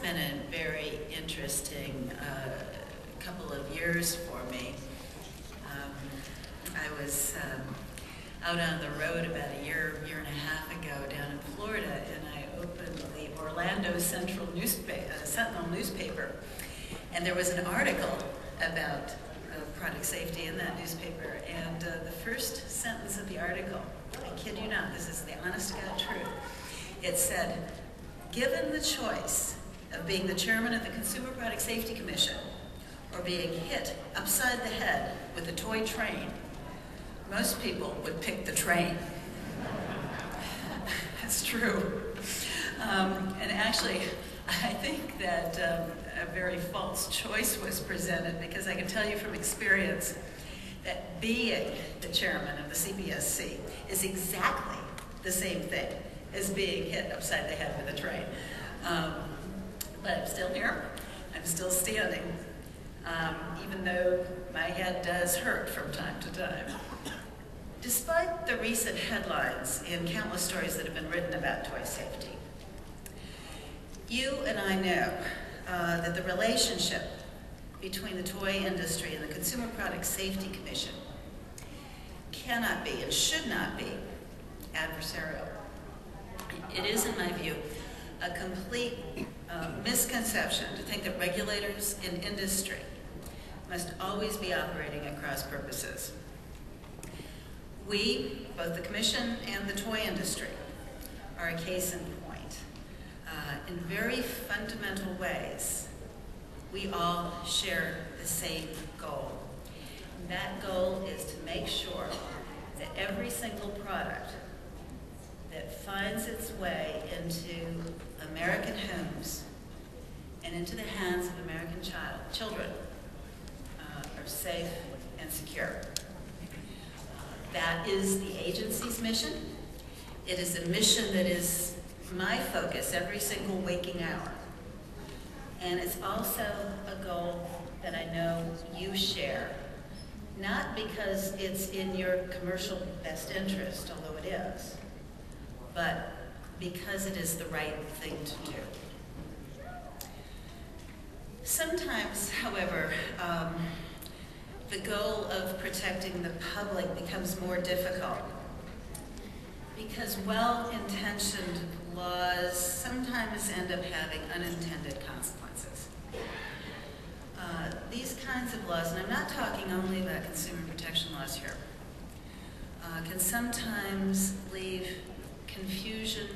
been a very interesting couple of years for me. I was out on the road about a year and a half ago down in Florida, and I opened the Orlando Sentinel newspaper, and there was an article about product safety in that newspaper, and the first sentence of the article, I kid you not, this is the honest-to-God truth, it said, "Given the choice of being the chairman of the Consumer Product Safety Commission or being hit upside the head with a toy train, most people would pick the train." That's true. And actually, I think that a very false choice was presented, because I can tell you from experience that being the chairman of the CPSC is exactly the same thing as being hit upside the head with a train. But I'm still here. I'm still standing, even though my head does hurt from time to time. Despite the recent headlines and countless stories that have been written about toy safety, you and I know that the relationship between the toy industry and the Consumer Product Safety Commission cannot be and should not be adversarial. It is, in my view, a complete misconception to think that regulators in industry must always be operating at cross purposes. We, both the Commission and the toy industry, are a case in point. In very fundamental ways, we all share the same goal. And that goal is to make sure that every single product that finds its way into American homes and into the hands of American children are safe and secure. That is the agency's mission. It is a mission that is my focus every single waking hour. And it's also a goal that I know you share, not because it's in your commercial best interest, although it is, but because it is the right thing to do. Sometimes, however, the goal of protecting the public becomes more difficult, because well-intentioned laws sometimes end up having unintended consequences. These kinds of laws, and I'm not talking only about consumer protection laws here, can sometimes leave confusion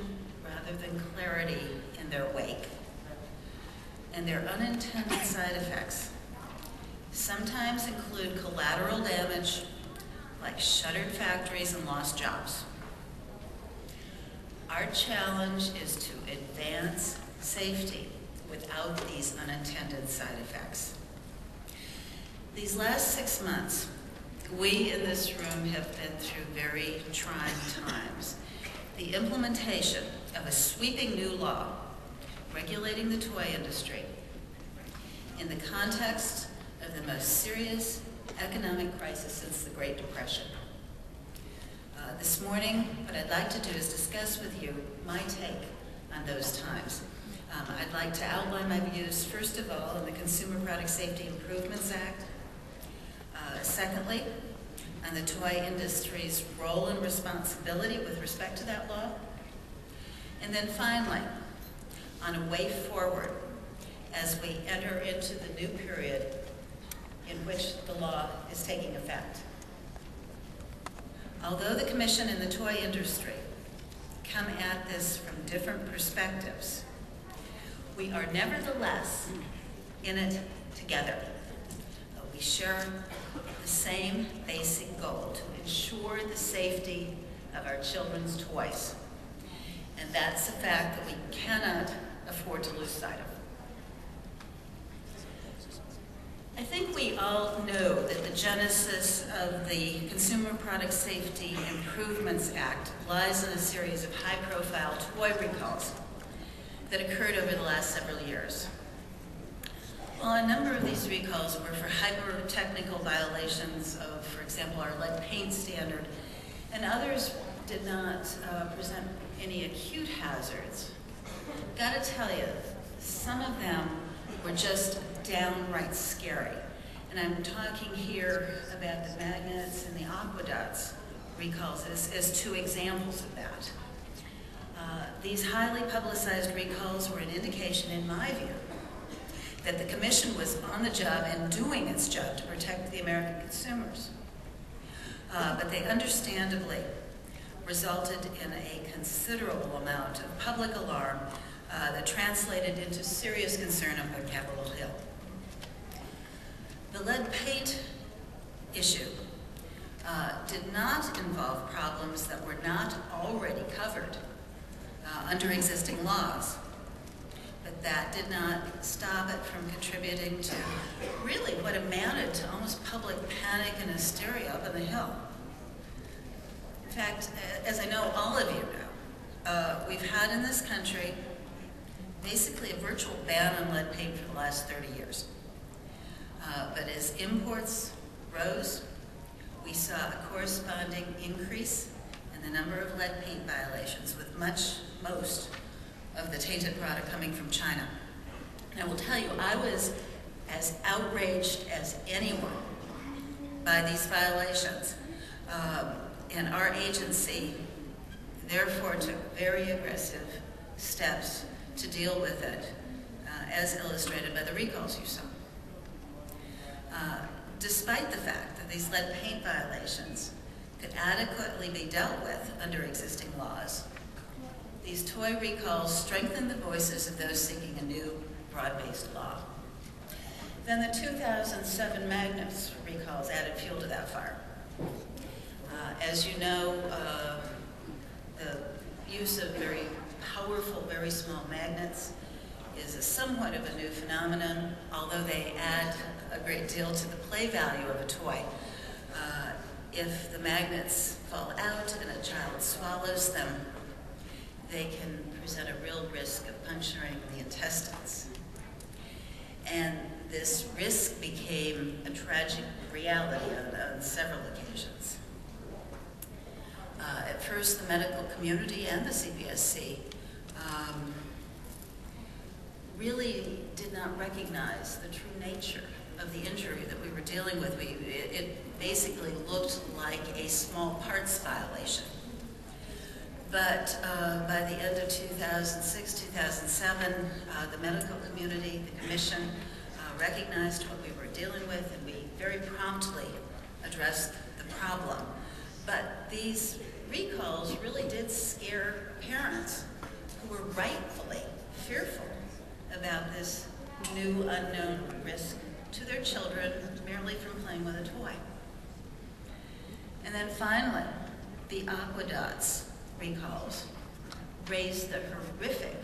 rather than clarity in their wake. And their unintended side effects sometimes include collateral damage, like shuttered factories and lost jobs. Our challenge is to advance safety without these unintended side effects. These last 6 months, we in this room have been through very trying times. The implementation of a sweeping new law regulating the toy industry in the context of the most serious economic crisis since the Great Depression. This morning, what I'd like to do is discuss with you my take on those times. I'd like to outline my views, first of all, on the Consumer Product Safety Improvements Act. Secondly, on the toy industry's role and responsibility with respect to that law. And then finally, on a way forward as we enter into the new period in which the law is taking effect. Although the Commission and the toy industry come at this from different perspectives, we are nevertheless in it together. We share the same basic goal, to ensure the safety of our children's toys. And that's a fact that we cannot afford to lose sight of. I think we all know that the genesis of the Consumer Product Safety Improvements Act lies in a series of high-profile toy recalls that occurred over the last several years. While a number of these recalls were for hyper-technical violations of, for example, our lead paint standard, and others did not present any acute hazards, gotta tell you, Some of them were just downright scary. And I'm talking here about the magnets and the aqueducts recalls as two examples of that. These highly publicized recalls were an indication, in my view, that the Commission was on the job and doing its job to protect the American consumers. But they understandably resulted in a considerable amount of public alarm that translated into serious concern up on Capitol Hill. The lead paint issue did not involve problems that were not already covered under existing laws, but that did not stop it from contributing to really what amounted to almost public panic and hysteria up on the Hill. In fact, as I know all of you know, we've had in this country basically a virtual ban on lead paint for the last 30 years. But as imports rose, we saw a corresponding increase in the number of lead paint violations, with most of the tainted product coming from China. And I will tell you, I was as outraged as anyone by these violations. And our agency therefore took very aggressive steps to deal with it, as illustrated by the recalls you saw. Despite the fact that these lead paint violations could adequately be dealt with under existing laws, these toy recalls strengthened the voices of those seeking a new broad-based law. Then the 2007 magnets recalls added fuel to that fire. As you know, the use of very powerful, very small magnets is somewhat of a new phenomenon, although they add a great deal to the play value of a toy. If the magnets fall out and a child swallows them, they can present a real risk of puncturing the intestines. And this risk became a tragic reality on several occasions. At first, the medical community and the CPSC really did not recognize the true nature of the injury that we were dealing with. It basically looked like a small parts violation. But by the end of 2006, 2007, the medical community, the Commission, recognized what we were dealing with, and we very promptly addressed the problem. But these recalls really did scare parents who were rightfully fearful about this new unknown risk to their children merely from playing with a toy. And then finally, the aqueducts recalls raised the horrific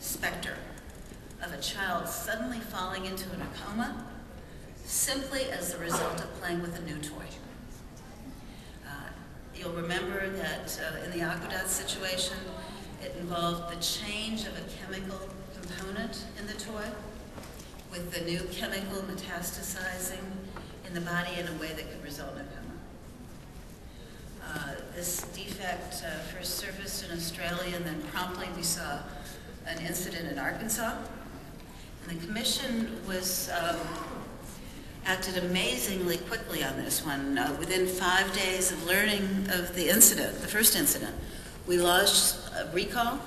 specter of a child suddenly falling into a coma simply as the result of playing with a new toy. You'll remember that in the aqueduct situation, it involved the change of a chemical component in the toy, with the new chemical metastasizing in the body in a way that could result in a coma. This defect first surfaced in Australia, and then promptly we saw an incident in Arkansas. And the Commission was acted amazingly quickly on this one. Within 5 days of learning of the incident, the first incident, we lodged a recall.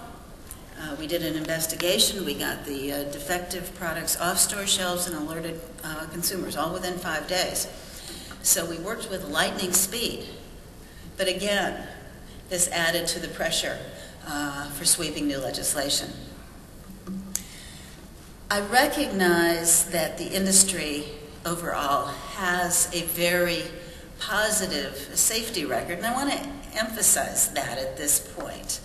We did an investigation. We got the defective products off store shelves and alerted consumers, all within 5 days. So we worked with lightning speed. But again, this added to the pressure for sweeping new legislation. I recognize that the industry overall has a very positive safety record, and I want to emphasize that at this point.